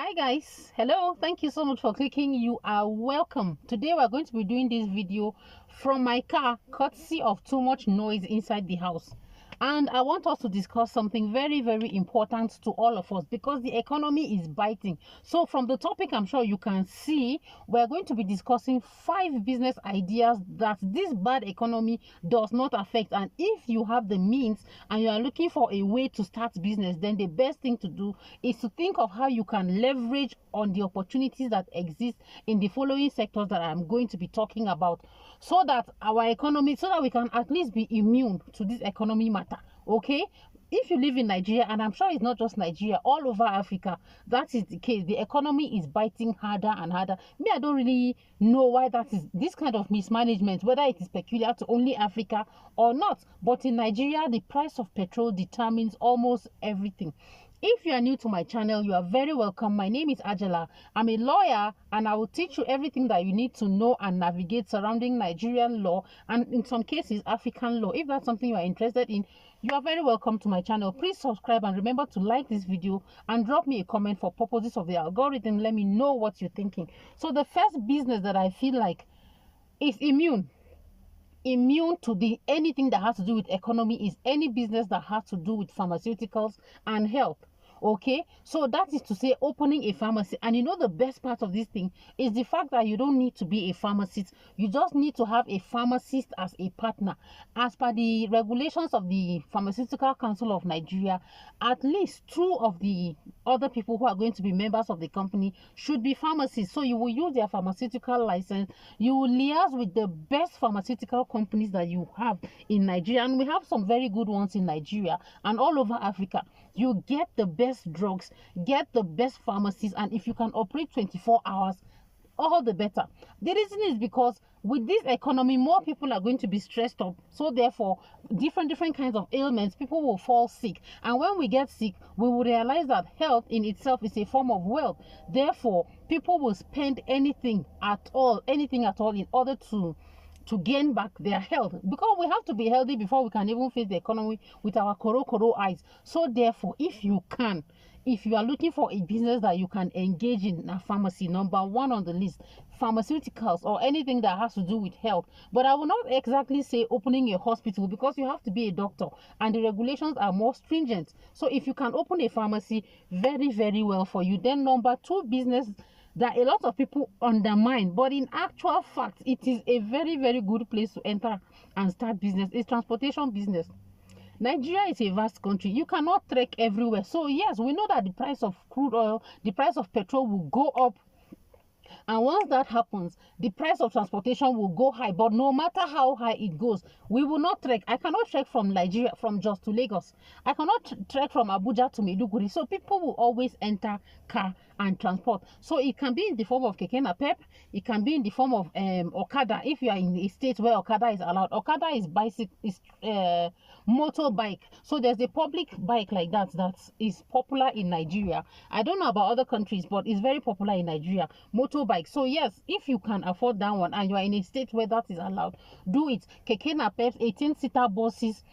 Hi guys, hello, thank you so much for clicking. You are welcome. Today we're going to be doing this video from my car courtesy of too much noise inside the house, and I want us to discuss something very important to all of us because the economy is biting. So from the topic, I'm sure you can see we're going to be discussing 5 business ideas that this bad economy does not affect, and if you have the means and you are looking for a way to start business, then the best thing to do is to think of how you can leverage on the opportunities that exist in the following sectors that I'm going to be talking about, so that our economy, so that we can at least be immune to this economy matter. Okay, if you live in Nigeria, and I'm sure it's not just Nigeria, all over Africa, that is the case. The economy is biting harder and harder. I don't really know why that is, this kind of mismanagement, whether it is peculiar to only Africa or not, but in Nigeria the price of petrol determines almost everything. If you are new to my channel, you are very welcome. My name is Angela. I'm a lawyer, and I will teach you everything that you need to know and navigate surrounding Nigerian law, and in some cases African law. If that's something you are interested in, you are very welcome to my channel. Please subscribe and remember to like this video and drop me a comment for purposes of the algorithm. Let me know what you're thinking. So the first business that I feel like is immune to the anything that has to do with economy is any business that has to do with pharmaceuticals and health. Okay, so that is to say, opening a pharmacy. And you know, the best part of this thing is the fact that you don't need to be a pharmacist. You just need to have a pharmacist as a partner. As per the regulations of the Pharmaceutical Council of Nigeria, at least 2 of the other people who are going to be members of the company should be pharmacists. So you will use their pharmaceutical license. You will liaise with the best pharmaceutical companies that you have in Nigeria, and we have some very good ones in Nigeria and all over Africa. You get the best drugs, get the best pharmacies, and if you can operate 24 hours, all the better. The reason is because with this economy, more people are going to be stressed up, so therefore different kinds of ailments, people will fall sick, and when we get sick, we will realize that health in itself is a form of wealth. Therefore, people will spend anything at all in order to gain back their health, because we have to be healthy before we can even face the economy with our koro eyes. So therefore, if you are looking for a business that you can engage in, a pharmacy, number 1 on the list, pharmaceuticals or anything that has to do with health. But I will not exactly say opening a hospital, because you have to be a doctor and the regulations are more stringent. So if you can open a pharmacy, very well for you. Then number 2 business that a lot of people undermine, but in actual fact it is a very good place to enter and start business, is transportation business. Nigeria is a vast country. You cannot trek everywhere. So yes, we know that the price of crude oil, the price of petrol will go up, and once that happens, the price of transportation will go high. But no matter how high it goes, we will not trek. I cannot trek from Nigeria, from Jos to Lagos. I cannot trek from Abuja to Maiduguri. So people will always enter car and transport. So it can be in the form of keke napep, it can be in the form of Okada. If you are in a state where Okada is allowed, Okada is bicycle, is motorbike. So there's a public bike like that is popular in Nigeria. I don't know about other countries, but it's very popular in Nigeria, motorbike. So yes, if you can afford that one and you are in a state where that is allowed, do it. Keke napep, 18-seater buses,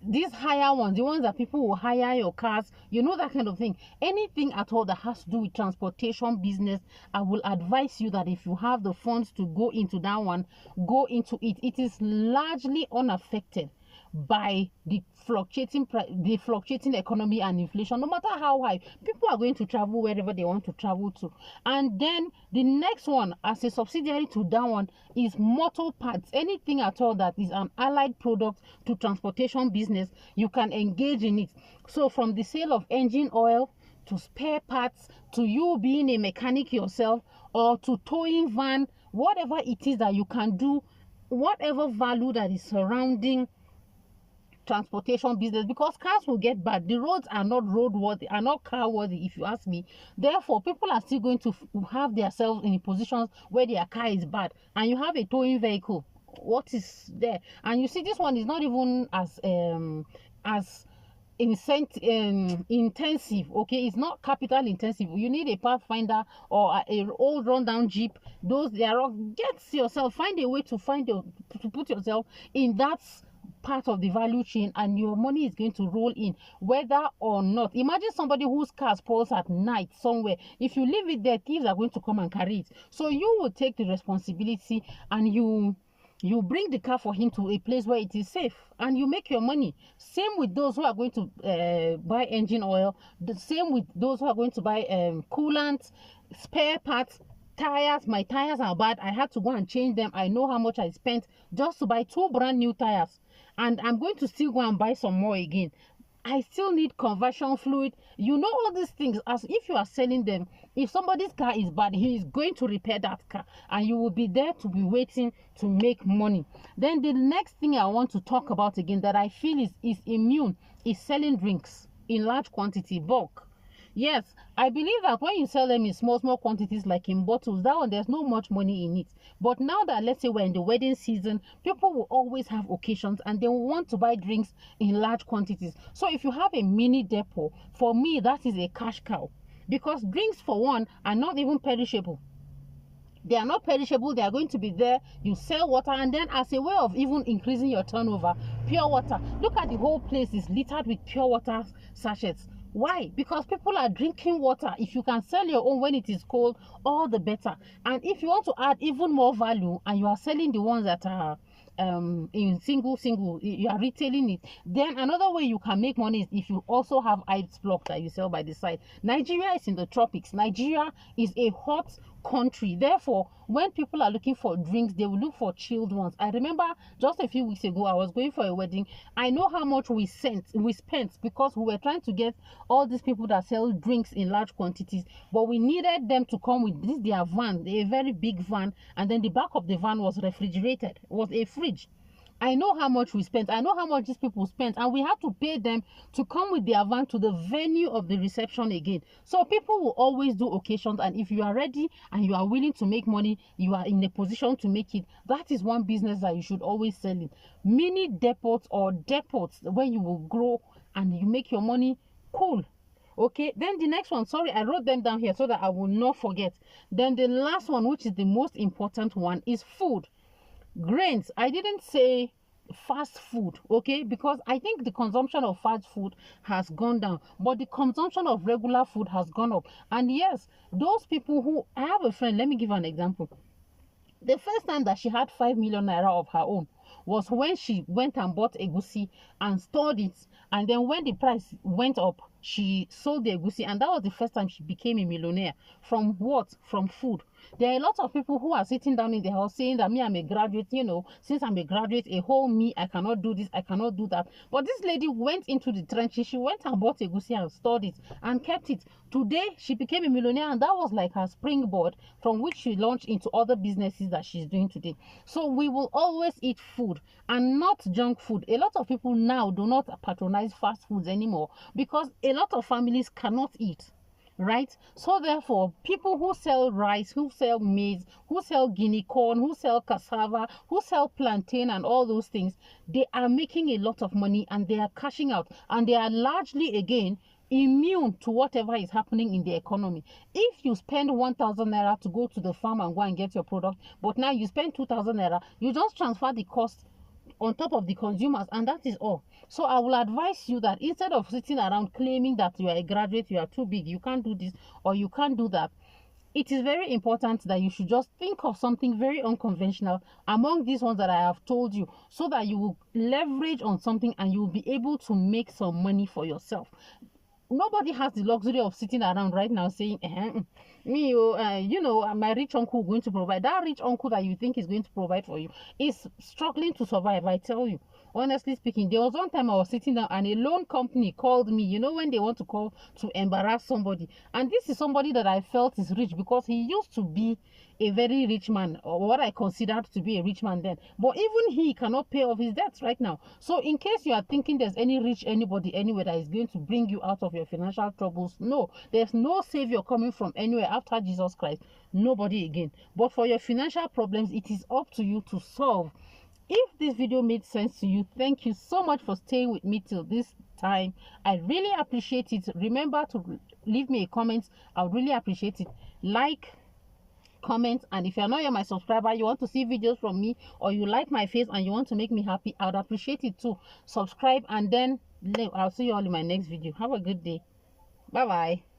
these higher ones, the ones that people will hire your cars, you know, that kind of thing. Anything at all that has to do with transportation business, I will advise you that if you have the funds to go into that one, go into it. It is largely unaffected by the fluctuating economy and inflation. No matter how high, people are going to travel wherever they want to travel to. And then the next one, as a subsidiary to that one, is motor parts. Anything at all that is an allied product to transportation business, you can engage in it. So from the sale of engine oil to spare parts, to you being a mechanic yourself, or to towing van, whatever it is that you can do, whatever value that is surrounding transportation business, because cars will get bad. The roads are not roadworthy, are not car worthy, if you ask me. Therefore, people are still going to have themselves in positions where their car is bad, and you have a towing vehicle. What is there? And you see, this one is not even as intensive. Okay, it's not capital intensive. You need a Pathfinder or a old rundown Jeep. Those, they are, get yourself, find a way to put yourself in that part of the value chain, and your money is going to roll in whether or not. Imagine somebody whose car spoils at night somewhere. If you leave it there, thieves are going to come and carry it. So you will take the responsibility, and you bring the car for him to a place where it is safe, and you make your money. Same with those who are going to buy engine oil. The same with those who are going to buy coolant, spare parts, tires. My tires are bad, I had to go and change them. I know how much I spent just to buy 2 brand new tires, and I'm going to still go and buy some more again. I still need conversion fluid. You know, all these things. As if you are selling them, if somebody's car is bad, he is going to repair that car, and you will be there to be waiting to make money. Then the next thing I want to talk about again that I feel is immune is selling drinks in large quantity, bulk. Yes, I believe that when you sell them in small quantities, like in bottles, that one, there's no much money in it. But now that, let's say, we're in the wedding season, people will always have occasions, and they will want to buy drinks in large quantities. So if you have a mini depot, for me, that is a cash cow, because drinks, for one, are not even perishable. They are not perishable. They are going to be there. You sell water, and then as a way of even increasing your turnover, pure water. Look at the whole place is littered with pure water sachets. Why? Because people are drinking water. If you can sell your own when it is cold, all the better. And if you want to add even more value, and you are selling the ones that are in single, you are retailing it, then another way you can make money is if you also have ice block that you sell by the side. Nigeria is in the tropics. Nigeria is a hot country. Therefore, when people are looking for drinks, they will look for chilled ones. I remember just a few weeks ago, I was going for a wedding. I know how much we spent because we were trying to get all these people that sell drinks in large quantities, but we needed them to come with this their van, a very big van, and then the back of the van was refrigerated. It was a fridge. I know how much we spent. I know how much these people spent, and we had to pay them to come with their van to the venue of the reception again. So people will always do occasions, and if you are ready and you are willing to make money, you are in a position to make it. That is one business that you should always sell in. Mini depots or depots where you will grow and you make your money. Cool. Okay, then the next one, sorry, I wrote them down here so that I will not forget. Then the last one, which is the most important one, is food. Grains. I didn't say fast food, okay, because I think the consumption of fast food has gone down, but the consumption of regular food has gone up. And yes, those people who, I have a friend, let me give an example. The first time that she had 5 million naira of her own was when she went and bought egusi and stored it, and then when the price went up, she sold the egusi, and that was the first time she became a millionaire. From what? From food. There are a lot of people who are sitting down in the house saying that me, I'm a graduate, you know, since I'm a graduate, a whole me, I cannot do this, I cannot do that. But this lady went into the trenches. She went and bought egusi and stored it and kept it. Today, she became a millionaire, and that was like her springboard from which she launched into other businesses that she's doing today. So we will always eat food and not junk food. A lot of people now do not patronize fast foods anymore because a lot of families cannot eat. Right? So therefore, people who sell rice, who sell maize, who sell guinea corn, who sell cassava, who sell plantain and all those things, they are making a lot of money, and they are cashing out, and they are largely, again, immune to whatever is happening in the economy. If you spend 1,000 naira to go to the farm and go and get your product, but now you spend 2,000 naira, you just transfer the cost on top of the consumers, and that is all. So I will advise you that instead of sitting around claiming that you are a graduate, you are too big, you can't do this or you can't do that, it is very important that you should just think of something very unconventional among these ones that I have told you, so that you will leverage on something and you will be able to make some money for yourself. Nobody has the luxury of sitting around right now saying, you know, my rich uncle going to provide. That rich uncle that you think is going to provide for you is struggling to survive, I tell you. Honestly speaking, there was one time I was sitting down and a loan company called me, you know, when they want to call to embarrass somebody. And this is somebody that I felt is rich because he used to be a very rich man, or what I considered to be a rich man then. But even he cannot pay off his debts right now. So in case you are thinking there's anybody anywhere that is going to bring you out of your financial troubles, no, there's no savior coming from anywhere after Jesus Christ. Nobody again. But for your financial problems, it is up to you to solve. If this video made sense to you, thank you so much for staying with me till this time. I really appreciate it. Remember to leave me a comment. I would really appreciate it. Like, comment. And if you're not yet my subscriber, you want to see videos from me, or you like my face and you want to make me happy, I would appreciate it too. Subscribe, and then I'll see you all in my next video. Have a good day. Bye bye.